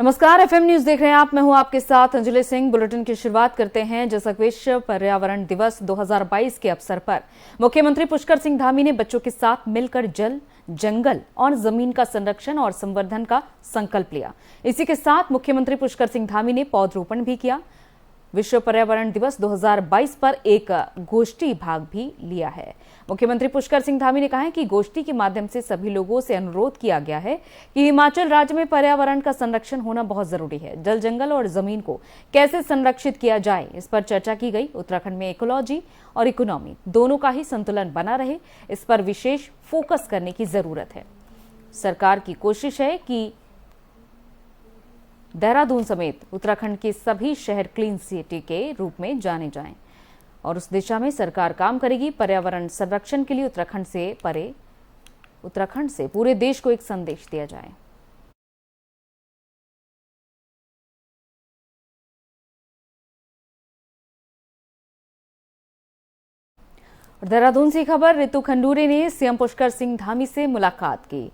नमस्कार, FM news देख रहे हैं आप। मैं हूं आपके साथ अंजलि सिंह। बुलेटिन की शुरुआत करते हैं। जैसा विश्व पर्यावरण दिवस 2022 के अवसर पर मुख्यमंत्री पुष्कर सिंह धामी ने बच्चों के साथ मिलकर जल, जंगल और जमीन का संरक्षण और संवर्धन का संकल्प लिया। इसी के साथ मुख्यमंत्री पुष्कर सिंह धामी ने पौधरोपण भी किया। विश्व पर्यावरण दिवस 2022 पर एक गोष्ठी भाग भी लिया है। मुख्यमंत्री पुष्कर सिंह धामी ने कहा है कि गोष्ठी के माध्यम से सभी लोगों से अनुरोध किया गया है कि हिमाचल राज्य में पर्यावरण का संरक्षण होना बहुत जरूरी है। जल, जंगल और जमीन को कैसे संरक्षित किया जाए, इस पर चर्चा की गई। उत्तराखंड में इकोलॉजी और इकोनॉमी दोनों का ही संतुलन बना रहे, इस पर विशेष फोकस करने की जरूरत है। सरकार की कोशिश है कि देहरादून समेत उत्तराखंड के सभी शहर क्लीन सिटी के रूप में जाने जाएं और उस दिशा में सरकार काम करेगी। पर्यावरण संरक्षण के लिए उत्तराखंड से पूरे देश को एक संदेश दिया जाए। देहरादून से खबर, रितु खंडूरी ने सीएम पुष्कर सिंह धामी से मुलाकात की।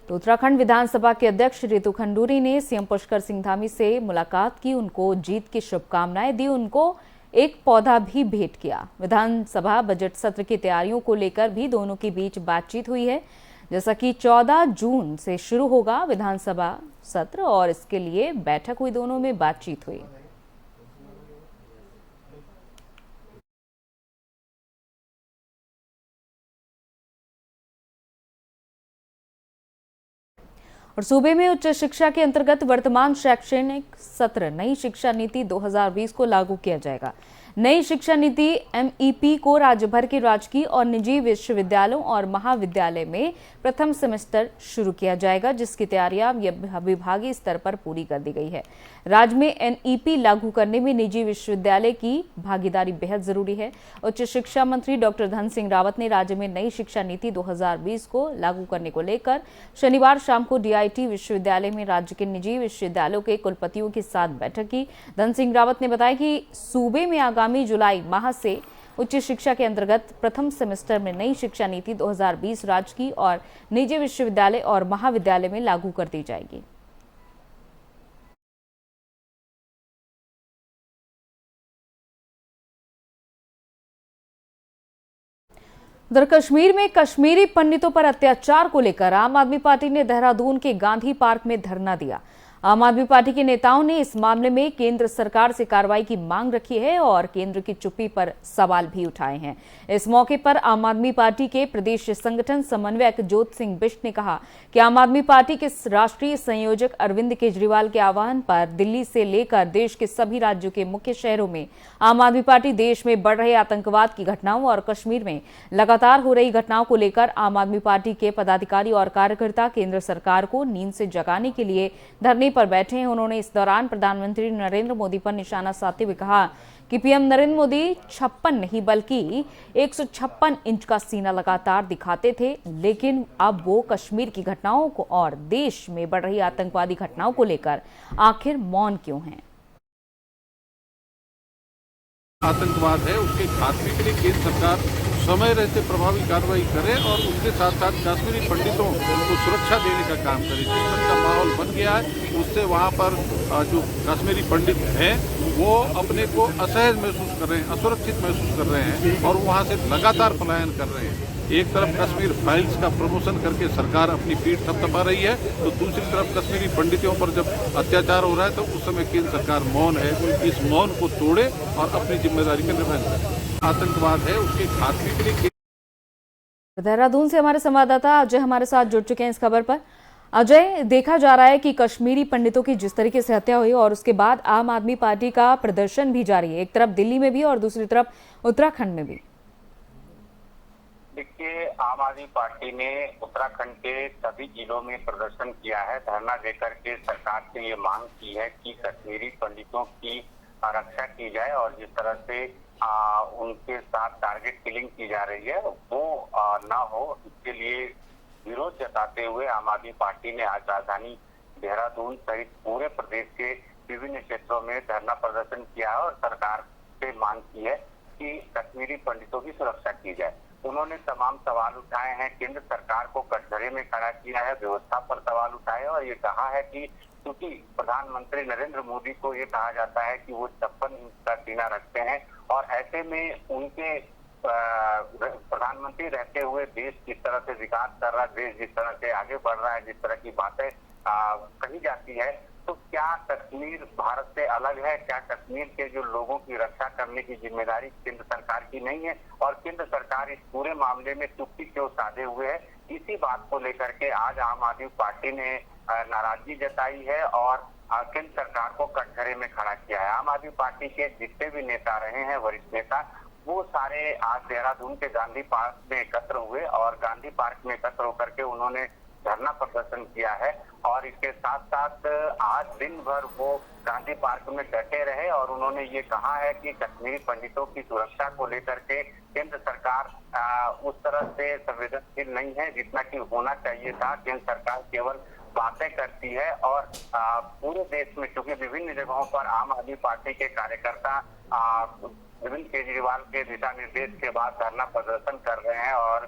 तो उत्तराखंड विधानसभा के अध्यक्ष रितु खंडूरी ने सीएम पुष्कर सिंह धामी से मुलाकात की, उनको जीत की शुभकामनाएं दी, उनको एक पौधा भी भेंट किया। विधानसभा बजट सत्र की तैयारियों को लेकर भी दोनों के बीच बातचीत हुई है। जैसा कि 14 जून से शुरू होगा विधानसभा सत्र और इसके लिए बैठक हुई, दोनों में बातचीत हुई। और सूबे में उच्च शिक्षा के अंतर्गत वर्तमान शैक्षणिक सत्र नई शिक्षा नीति 2020 को लागू किया जाएगा। नई शिक्षा नीति एमईपी को राज्य भर के राजकीय और निजी विश्वविद्यालयों और महाविद्यालय में प्रथम सेमेस्टर शुरू किया जाएगा, जिसकी तैयारियां विभागीय स्तर पर पूरी कर दी गई है। राज्य में एनईपी लागू करने में निजी विश्वविद्यालय की भागीदारी बेहद जरूरी है। उच्च शिक्षा मंत्री डॉक्टर धन सिंह रावत ने राज्य में नई शिक्षा नीति 2020 को लागू करने को लेकर शनिवार शाम को डीआईटी विश्वविद्यालय में राज्य के निजी विश्वविद्यालयों के कुलपतियों के साथ बैठक की। धन सिंह रावत ने बताया कि सूबे में आगामी जुलाई माह से उच्च शिक्षा के अंतर्गत प्रथम सेमेस्टर में नई शिक्षा नीति 2020 राजकीय और निजी विश्वविद्यालय और महाविद्यालय में लागू कर दी जाएगी। उधर कश्मीर में कश्मीरी पंडितों पर अत्याचार को लेकर आम आदमी पार्टी ने देहरादून के गांधी पार्क में धरना दिया। आम आदमी पार्टी के नेताओं ने इस मामले में केंद्र सरकार से कार्रवाई की मांग रखी है और केंद्र की चुप्पी पर सवाल भी उठाए हैं। इस मौके पर आम आदमी पार्टी के प्रदेश संगठन समन्वयक ज्योत सिंह बिष्ट ने कहा कि आम आदमी पार्टी के राष्ट्रीय संयोजक अरविंद केजरीवाल के आह्वान पर दिल्ली से लेकर देश के सभी राज्यों के मुख्य शहरों में आम आदमी पार्टी देश में बढ़ रहे आतंकवाद की घटनाओं और कश्मीर में लगातार हो रही घटनाओं को लेकर आम आदमी पार्टी के पदाधिकारी और कार्यकर्ता केंद्र सरकार को नींद से जगाने के लिए धरने पर बैठे हैं। उन्होंने इस दौरान प्रधानमंत्री नरेंद्र मोदी पर निशाना साधते हुए कहा कि पीएम नरेंद्र मोदी 56 नहीं बल्कि 156 इंच का सीना लगातार दिखाते थे, लेकिन अब वो कश्मीर की घटनाओं को और देश में बढ़ रही आतंकवादी घटनाओं को लेकर आखिर मौन क्यों हैं। आतंकवाद है, उसके खात्मे के लिए केंद्र सरकार समय रहते प्रभावी कार्रवाई करे और उसके साथ साथ कश्मीरी पंडितों को सुरक्षा देने का काम करे। जिस का माहौल बन गया है, उससे वहाँ पर जो कश्मीरी पंडित हैं वो अपने को असहज महसूस कर रहे हैं, असुरक्षित महसूस कर रहे हैं और वहाँ से लगातार पलायन कर रहे हैं। एक तरफ कश्मीर फाइल्स का प्रमोशन करके सरकार अपनी पीठ थपथपा रही है, तो दूसरी तरफ कश्मीरी पंडितों पर जब अत्याचार हो रहा है तो उस समय केंद्र सरकार मौन है। इस मौन को तोड़े और अपनी जिम्मेदारी का निर्वहन करे। आतंकवाद है, उसके खात्मे के लिए। देहरादून से हमारे संवाददाता अजय हमारे साथ जुड़ चुके हैं इस खबर पर। अजय, देखा जा रहा है कि कश्मीरी पंडितों की जिस तरीके से हत्या हुई और उसके बाद आम आदमी पार्टी का प्रदर्शन भी जारी है, एक तरफ दिल्ली में भी और दूसरी तरफ उत्तराखंड में भी। देखिए, आम आदमी पार्टी ने उत्तराखंड के सभी जिलों में प्रदर्शन किया है, धरना देकर के सरकार से ये मांग की है कि कश्मीरी पंडितों की रक्षा की जाए और जिस तरह से उनके साथ टारगेट किलिंग की जा रही है वो ना हो। इसके लिए विरोध जताते हुए आम आदमी पार्टी ने आज राजधानी देहरादून सहित पूरे प्रदेश के विभिन्न क्षेत्रों में धरना प्रदर्शन किया है और सरकार से मांग की है कि कश्मीरी पंडितों की सुरक्षा की जाए। उन्होंने तमाम सवाल उठाए हैं, केंद्र सरकार को कटघरे में खड़ा किया है, व्यवस्था पर सवाल उठाए और ये कहा है कि क्योंकि प्रधानमंत्री नरेंद्र मोदी को ये कहा जाता है कि वो 56 इंच का सीना रखते हैं और ऐसे में उनके प्रधानमंत्री रहते हुए देश जिस तरह से विकास कर रहा है, देश जिस तरह से आगे बढ़ रहा है, जिस तरह की बातें कही जाती है, तो क्या कश्मीर भारत से अलग है? क्या कश्मीर के जो लोगों की रक्षा करने की जिम्मेदारी केंद्र सरकार की नहीं है? और केंद्र सरकार इस पूरे मामले में चुप्पी क्यों साधे हुए है? इसी बात को लेकर के आज आम आदमी पार्टी ने नाराजगी जताई है और केंद्र सरकार को कटघरे में खड़ा किया है। आम आदमी पार्टी के जितने भी नेता रहे हैं, वरिष्ठ नेता, वो सारे आज देहरादून के गांधी पार्क में एकत्र हुए और गांधी पार्क में एकत्र होकर के उन्होंने धरना प्रदर्शन किया है और इसके साथ साथ आज दिन भर वो गांधी पार्क में डटे रहे और उन्होंने ये कहा है कि कश्मीरी पंडितों की सुरक्षा को लेकर के केंद्र सरकार उस तरह से संवेदनशील नहीं है जितना कि होना चाहिए था। केंद्र सरकार केवल बातें करती है और पूरे देश में चूंकि विभिन्न जगहों पर आम आदमी पार्टी के कार्यकर्ता विभिन्न केजरीवाल के दिशा निर्देश के बाद धरना प्रदर्शन कर रहे हैं और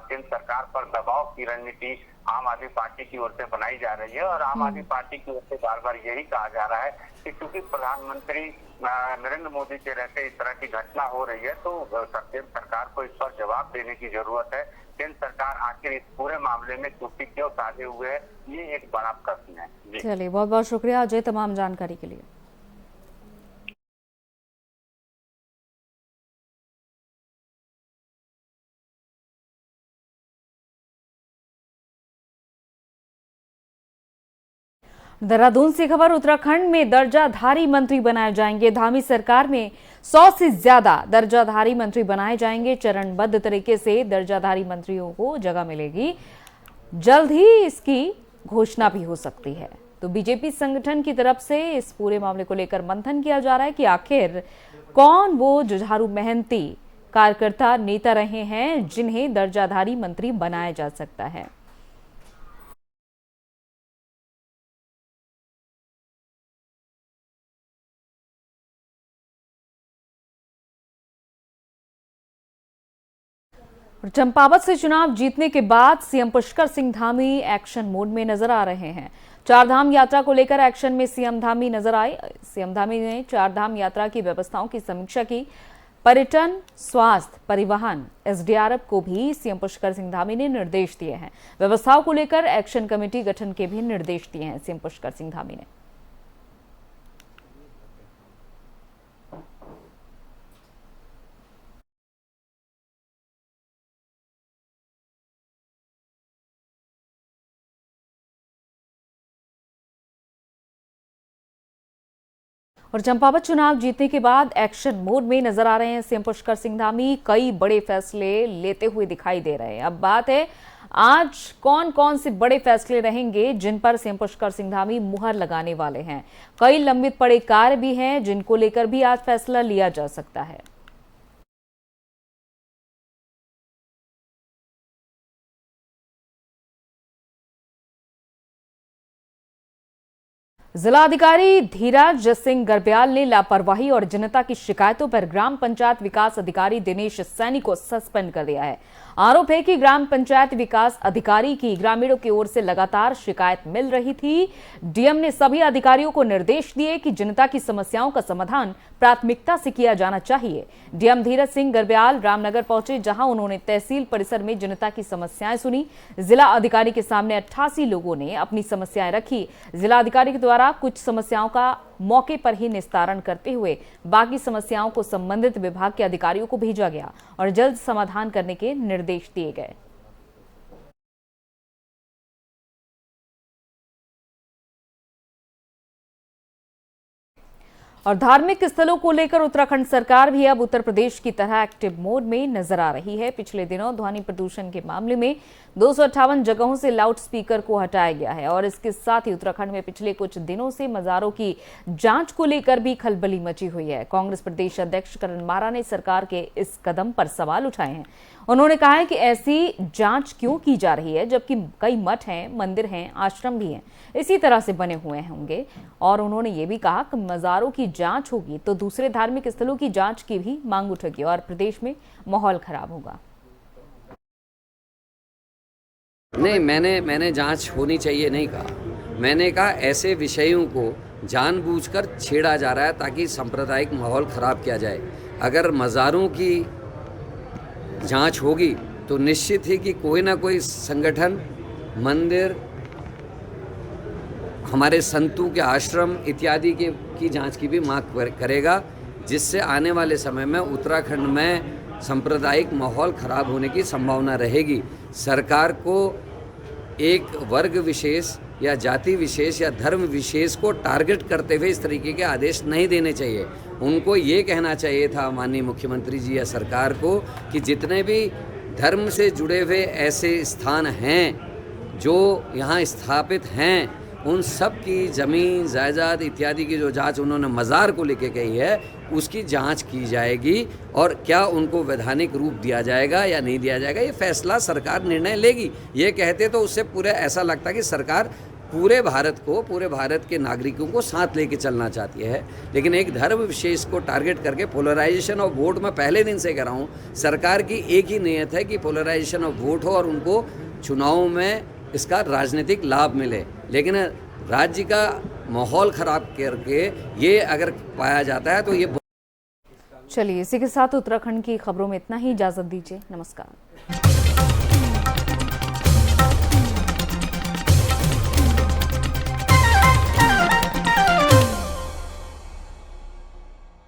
केंद्र सरकार पर दबाव की रणनीति आम आदमी पार्टी की ओर से बनाई जा रही है और आम आदमी पार्टी की ओर से बार बार यही कहा जा रहा है कि क्योंकि प्रधानमंत्री नरेंद्र मोदी के रहते इस तरह की घटना हो रही है तो केंद्र सरकार को इस पर जवाब देने की जरूरत है। केंद्र सरकार आखिर इस पूरे मामले में चुप्पी क्यों साधे हुए है, ये एक बड़ा प्रश्न है। चलिए, बहुत बहुत शुक्रिया अजय तमाम जानकारी के लिए। देहरादून से खबर, उत्तराखंड में दर्जाधारी मंत्री बनाए जाएंगे। धामी सरकार में 100 से ज्यादा दर्जाधारी मंत्री बनाए जाएंगे। चरणबद्ध तरीके से दर्जाधारी मंत्रियों को जगह मिलेगी। जल्द ही इसकी घोषणा भी हो सकती है। तो बीजेपी संगठन की तरफ से इस पूरे मामले को लेकर मंथन किया जा रहा है कि आखिर कौन वो जुझारू मेहनती कार्यकर्ता नेता रहे हैं जिन्हें दर्जाधारी मंत्री बनाया जा सकता है। चंपावत से चुनाव जीतने के बाद CM Pushkar Singh Dhami action mode में नजर आ रहे हैं। चारधाम यात्रा को लेकर एक्शन में सीएम धामी नजर आए। सीएम धामी ने चारधाम यात्रा की व्यवस्थाओं की समीक्षा की। पर्यटन, स्वास्थ्य, परिवहन, एसडीआरएफ को भी सीएम पुष्कर सिंह धामी ने निर्देश दिए हैं। व्यवस्थाओं को लेकर एक्शन कमेटी गठन के भी निर्देश दिए हैं सीएम पुष्कर सिंह धामी ने। और चंपावत चुनाव जीतने के बाद एक्शन मोड में नजर आ रहे हैं सीएम पुष्कर सिंह धामी। कई बड़े फैसले लेते हुए दिखाई दे रहे हैं। अब बात है आज कौन कौन से बड़े फैसले रहेंगे जिन पर सीएम पुष्कर सिंह धामी मुहर लगाने वाले हैं। कई लंबित पड़े कार्य भी हैं जिनको लेकर भी आज फैसला लिया जा सकता है। जिलाधिकारी धीराज सिंह गर्ब्याल ने लापरवाही और जनता की शिकायतों पर ग्राम पंचायत विकास अधिकारी दिनेश सैनी को सस्पेंड कर दिया है। आरोप है कि ग्राम पंचायत विकास अधिकारी की ग्रामीणों की ओर से लगातार शिकायत मिल रही थी। डीएम ने सभी अधिकारियों को निर्देश दिए कि जनता की समस्याओं का समाधान प्राथमिकता से किया जाना चाहिए। डीएम धीरज सिंह गर्ब्याल रामनगर पहुंचे, जहां उन्होंने तहसील परिसर में जनता की समस्याएं सुनी। जिला अधिकारी के सामने 88 लोगों ने अपनी समस्याएं रखी। जिला अधिकारी के द्वारा कुछ समस्याओं का मौके पर ही निस्तारण करते हुए बाकी समस्याओं को संबंधित विभाग के अधिकारियों को भेजा गया और जल्द समाधान करने के निर्देश दिए गए। और धार्मिक स्थलों को लेकर उत्तराखंड सरकार भी अब उत्तर प्रदेश की तरह एक्टिव मोड में नजर आ रही है। पिछले दिनों ध्वनि प्रदूषण के मामले में 258 जगहों से लाउड स्पीकर को हटाया गया है और इसके साथ ही उत्तराखंड में पिछले कुछ दिनों से मजारों की जांच को लेकर भी खलबली मची हुई है। कांग्रेस प्रदेश अध्यक्ष करण मारा ने सरकार के इस कदम पर सवाल उठाए हैं। उन्होंने कहा है कि ऐसी जांच क्यों की जा रही है जबकि कई मठ हैं, मंदिर हैं, आश्रम भी हैं, इसी तरह से बने हुए होंगे। और उन्होंने ये भी कहा कि मजारों की जांच होगी तो दूसरे धार्मिक स्थलों की जांच की भी मांग उठेगी और प्रदेश में माहौल खराब होगा। नहीं, मैंने जांच होनी चाहिए नहीं कहा। मैंने कहा ऐसे विषयों को जानबूझकर छेड़ा जा रहा है ताकि सांप्रदायिक माहौल ख़राब किया जाए। अगर मज़ारों की जांच होगी तो निश्चित ही कि कोई ना कोई संगठन, मंदिर, हमारे संतों के आश्रम इत्यादि की जांच की भी मांग करेगा, जिससे आने वाले समय में उत्तराखंड में सांप्रदायिक माहौल ख़राब होने की संभावना रहेगी। सरकार को एक वर्ग विशेष या जाति विशेष या धर्म विशेष को टारगेट करते हुए इस तरीके के आदेश नहीं देने चाहिए। उनको ये कहना चाहिए था माननीय मुख्यमंत्री जी या सरकार को कि जितने भी धर्म से जुड़े हुए ऐसे स्थान हैं जो यहाँ स्थापित हैं, उन सब की ज़मीन जायदाद इत्यादि की जो जांच उन्होंने मज़ार को लेके कही है, उसकी जांच की जाएगी और क्या उनको वैधानिक रूप दिया जाएगा या नहीं दिया जाएगा, ये फैसला सरकार निर्णय लेगी। ये कहते तो उससे पूरे ऐसा लगता कि सरकार पूरे भारत के नागरिकों को साथ लेके चलना चाहती है, लेकिन एक धर्म विशेष को टारगेट करके पोलराइजेशन ऑफ वोट, मैं पहले दिन से कह रहा हूँ, सरकार की एक ही नीयत है कि पोलराइजेशन ऑफ वोट हो और उनको चुनाव में इसका राजनीतिक लाभ मिले। लेकिन राज्य का माहौल खराब करके ये अगर पाया जाता है तो ये चलिए इसी के साथ उत्तराखंड की खबरों में इतना ही। इजाजत दीजिए, नमस्कार।